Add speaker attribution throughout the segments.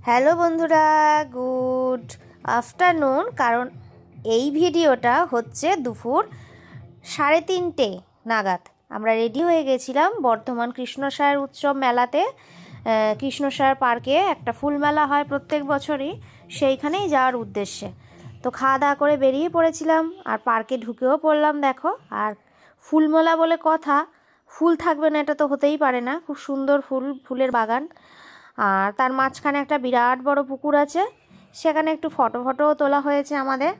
Speaker 1: Hello বন্ধুরা, good afternoon. কারণ এই ভিডিওটা হচ্ছে দুপুর 3:30 নাগাদ। আমরা রেডি হয়ে গেছিলাম বর্ধমান কৃষ্ণসায়র উৎসব মেলাতে। কৃষ্ণসায়র পার্কে একটা ফুল মেলা হয় প্রত্যেক বছরই, সেইখানেই যাওয়ার উদ্দেশ্যে। তো খাওয়া দাওয়া করে বেরিয়ে পড়েছিলাম, আর পার্কে ঢুকেও পড়লাম। দেখো, আর ফুল মেলা বলে কথা, ফুল থাকবে না এটা তো হতেই পারে না। খুব সুন্দর ফুলের বাগান, আর তার মাঝখানে একটা বিরাট বড় পুকুর আছে। সেখানে একটু ফটোও তোলা হয়েছে আমাদের,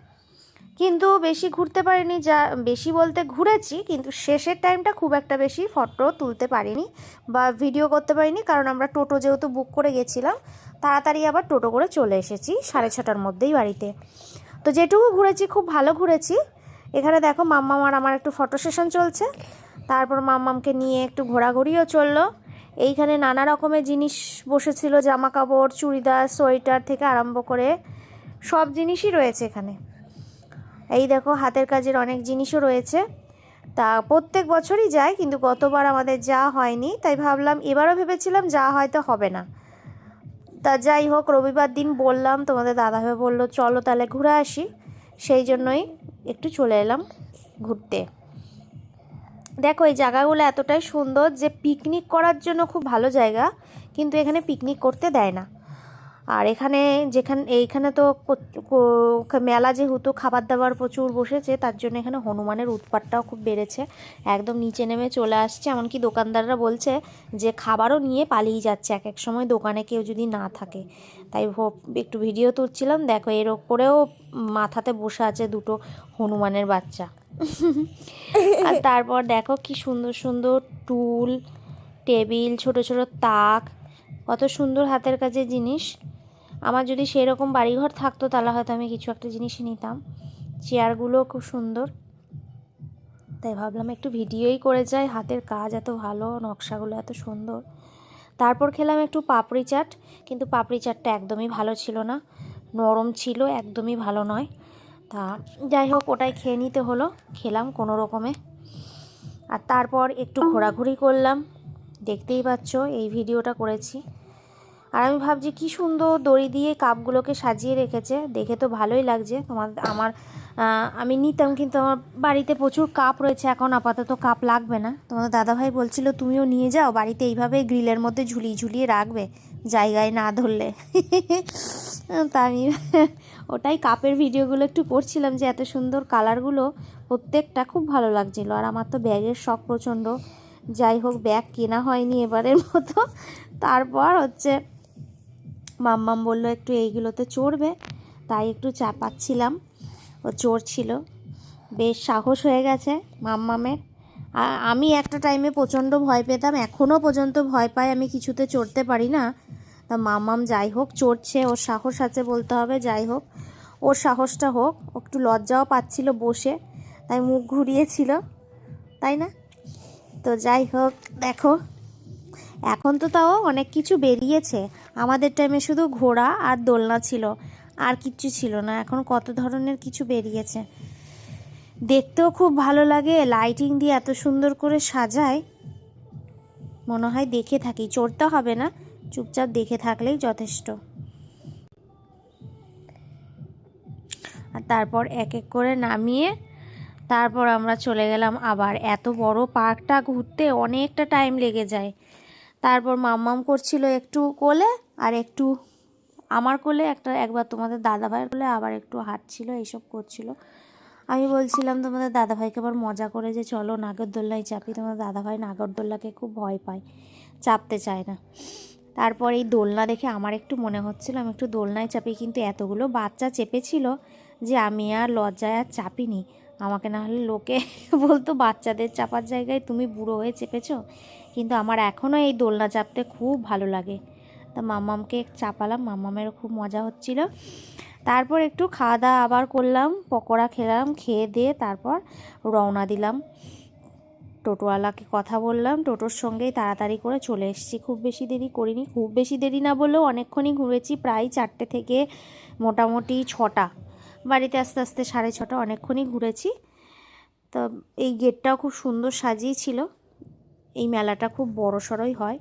Speaker 1: কিন্তু বেশি ঘুরতে পারিনি। যা বেশি বলতে ঘুরেছি, কিন্তু শেষের টাইমটা খুব একটা বেশি ফটো তুলতে পারিনি বা ভিডিও করতে পারিনি, কারণ আমরা টোটো যেহেতু বুক করে গেছিলাম, তাড়াতাড়ি আবার টোটো করে চলে এসেছি 6:30টার মধ্যেই বাড়িতে। তো যেটুকু ঘুরেছি খুব ভালো ঘুরেছি। এখানে দেখো মাম্মাম আর আমার একটু ফটো সেশন চলছে, তারপর মাম্মামকে নিয়ে একটু ঘোরাঘুরিও চললো। এইখানে নানা রকমের জিনিস বসেছিল, জামা কাপড়, চুড়িদার, সোয়েটার থেকে আরম্ভ করে সব জিনিসই রয়েছে এখানে। এই দেখো হাতের কাজের অনেক জিনিসও রয়েছে। তা প্রত্যেক বছরই যাই, কিন্তু গতবার আমাদের যাওয়া হয়নি, তাই ভাবলাম এবারও ভেবেছিলাম যাওয়া হয়তো হবে না। তা যাই হোক, রবিবার দিন বললাম, তোমাদের দাদাভাই বললো চলো তাহলে ঘুরে আসি, সেই জন্যই একটু চলে এলাম ঘুরতে। দেখো এই জায়গাগুলো এতটাই সুন্দর যে পিকনিক করার জন্য খুব ভালো জায়গা, কিন্তু এখানে পিকনিক করতে দেয় না। আর এইখানে তো মেলা যেহেতু খাবার দাবার প্রচুর বসেছে, তার জন্য এখানে হনুমানের উৎপাতটাও খুব বেড়েছে। একদম নিচে নেমে চলে আসছে, এমনকি দোকানদাররা বলছে যে খাবারও নিয়ে পালিয়ে যাচ্ছে এক এক সময় দোকানে কেউ যদি না থাকে। তাই একটু ভিডিও তুলছিলাম। দেখো এর ওপরেও মাথাতে বসে আছে দুটো হনুমানের বাচ্চা। আর তারপর দেখো কি সুন্দর সুন্দর টুল, টেবিল, ছোট ছোট তাক, কত সুন্দর হাতের কাজের জিনিস। আমার যদি সেই রকম বাড়িঘর থাকতো তাহলে হয়তো আমি কিছু একটা জিনিসই নিতাম। চেয়ারগুলো খুব সুন্দর, তাই ভাবলাম একটু ভিডিওই করে যাই। হাতের কাজ এত ভালো, নকশাগুলো এত সুন্দর। তারপর খেলাম একটু পাপড়ি চাট, কিন্তু পাপড়ি চাটটা একদমই ভালো ছিল না, নরম ছিল, একদমই ভালো নয়। তা যাই হোক, ওটাই খেয়ে নিতে হলো, খেলাম কোনো রকমে। আর তারপর একটু ঘোরাঘুরি করলাম, দেখতেই পাচ্ছ এই ভিডিওটা করেছি। আর আমি ভাবছি কি সুন্দর দড়ি দিয়ে কাপগুলোকে সাজিয়ে রেখেছে, দেখে তো ভালোই লাগছে। আমি নিতাম, কিন্তু আমার বাড়িতে প্রচুর কাপ রয়েছে, এখন আপাতত কাপ লাগবে না। তোমাদের দাদাভাই বলছিল তুমিও নিয়ে যাও বাড়িতে, এইভাবে গ্রিলের মধ্যে ঝুলিয়ে ঝুলিয়ে রাখবে জায়গায় না ধরলে। তা আমি ওটাই কাপের ভিডিওগুলো একটু করছিলাম, যে এত সুন্দর কালারগুলো প্রত্যেকটা খুব ভালো লাগছিলো। আর আমার তো ব্যাগের শখ প্রচণ্ড। যাই হোক, ব্যাগ কেনা হয়নি এবারের মতো। তারপর হচ্ছে মাম্মাম বললো একটু এইগুলোতে চড়বে, তাই একটু চাপাচ্ছিলাম, ও চড়ছিল। বেশ সাহস হয়ে গেছে মাম্মামের। আমি একটা টাইমে প্রচণ্ড ভয় পেতাম, এখনও পর্যন্ত ভয় পাই, আমি কিছুতে চড়তে পারি না। তা মাম্মাম যাই হোক চড়ছে, ওর সাহস আছে বলতে হবে। যাই হোক, ওর সাহসটা হোক। ও একটু লজ্জাও পাচ্ছিল বসে, তাই মুখ ঘুরিয়েছিল, তাই না? তো যাই হোক, দেখো এখন তো তাও অনেক কিছু বেরিয়েছে। আমাদের টাইমে শুধু ঘোড়া আর দোলনা ছিল, আর কিচ্ছু ছিল না। এখন কত ধরনের কিছু বেরিয়েছে, দেখতেও খুব ভালো লাগে। লাইটিং দিয়ে এত সুন্দর করে সাজায়, মনে হয় দেখে থাকি, চড়তে হবে না, চুপচাপ দেখে থাকলেই যথেষ্ট। আর তারপর এক এক করে নামিয়ে তারপর আমরা চলে গেলাম আবার। এত বড় পার্কটা ঘুরতে অনেকটা টাইম লেগে যায়। তারপর মাম্মাম করছিল একটু কোলে, আর একটু আমার কোলে, একবার তোমাদের দাদাভাইয়ের কোলে, আবার একটু হাঁটছিল, এইসব করছিল। আমি বলছিলাম তোমাদের দাদাভাইকে আবার মজা করে যে চলো নাগরদোল্লায় চাপি। তোমাদের দাদাভাই নাগরদোল্লাকে খুব ভয় পায়, চাপতে চায় না। তারপর এই দোলনা দেখে আমার একটু মনে হচ্ছিল আমি একটু দোলনায় চাপি, কিন্তু এতগুলো বাচ্চা চেপেছিল যে আমি আর লজ্জায় আর চাপিনি। আমাকে না হলে লোকে বলতো বাচ্চাদের চাপার জায়গায় তুমি বুড়ো হয়ে চেপেছো। কিন্তু আমার এখনও এই দোলনা চাপতে খুব ভালো লাগে। তা মাম্মামকে চাপালাম, মাম্মামেরও খুব মজা হচ্ছিল। তারপর একটু খাওয়া দাওয়া আবার করলাম, পকোড়া খেলাম, খেয়ে দিয়ে তারপর রওনা দিলাম। টোটোওয়ালাকে কথা বললাম, টোটোর সঙ্গেই তাড়াতাড়ি করে চলে এসেছি। খুব বেশি দেরি করিনি, খুব বেশি দেরি না বললেও অনেকক্ষণই ঘুরেছি, প্রায় 4টে থেকে মোটামুটি 6টা, বাড়িতে আস্তে আস্তে 6:30, অনেকক্ষণই ঘুরেছি। তো এই গেটটাও খুব সুন্দর সাজিয়েছিল। এই মেলাটা খুব বড় সড়ই হয়।